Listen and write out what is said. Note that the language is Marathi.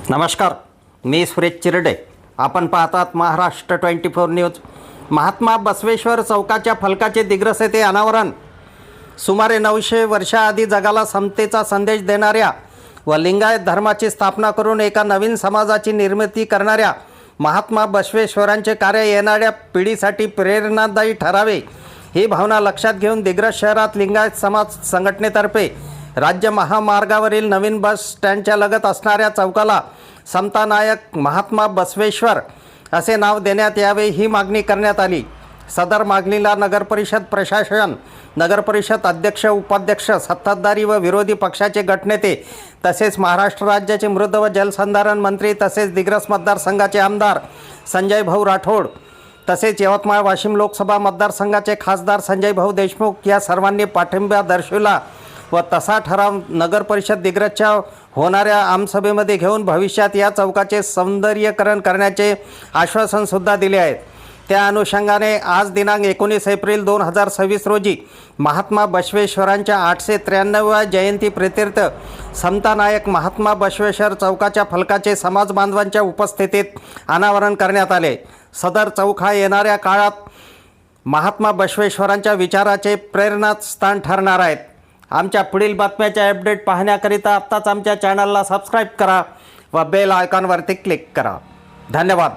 नमस्कार, मी सुरेश चिरडे. आपण पाहतात महाराष्ट्र 24 न्यूज. महात्मा बसवेश्वर चौकाच्या फलकाचे दिग्रस येथे अनावरण. सुमारे 900 वर्षाआधी जगाला समतेचा संदेश देणाऱ्या व लिंगायत धर्माची स्थापना करून एका नवीन समाजाची निर्मिती करणाऱ्या महात्मा बसवेश्वरांचे कार्य येणाऱ्या पिढीसाठी प्रेरणादायी ठरावे ही भावना लक्षात घेऊन दिग्रस शहरात लिंगायत समाज संघटनेतर्फे राज्य महामार्गावरील नवीन बस स्टँडच्या लगत असणाऱ्या चौकाला समतानायक महात्मा बसवेश्वर असे नाव देण्यात यावे ही मागणी करण्यात आली. सदर मागणीला नगरपरिषद प्रशासन, नगरपरिषद अध्यक्ष, उपाध्यक्ष, सत्ताधारी व विरोधी पक्षाचे गटनेते तसेच महाराष्ट्र राज्याचे मृद व जलसंधारण मंत्री तसेच दिग्रस मतदारसंघाचे आमदार संजय भाऊ राठोड तसेच यवतमाळ वाशिम लोकसभा मतदारसंघाचे खासदार संजय भाऊ देशमुख या सर्वांनी पाठिंबा दर्शविला व तसा ठराव नगरपरिषद दिग्रसच्या होणाऱ्या आमसभेमध्ये घेऊन भविष्यात या चौकाचे सौंदर्यीकरण करण्याचे आश्वासनसुद्धा दिले आहे. त्या अनुषंगाने आज दिनांक 19 एप्रिल 2026 रोजी महात्मा बसवेश्वरांच्या 893व्या जयंती प्रीत्यर्थ समतानायक महात्मा बसवेश्वर चौकाच्या फलकाचे समाज बांधवांच्या उपस्थितीत अनावरण करण्यात आले. सदर चौक हा येणाऱ्या काळात महात्मा बसवेश्वरांच्या विचाराचे प्रेरणास्थान ठरणार आहेत. आमच्या पुढील बातम्याचे अपडेट पाहण्याकरिता आत्ताच आमच्या चॅनलला सबस्क्राईब करा व बेल आयकॉनवरती क्लिक करा. धन्यवाद.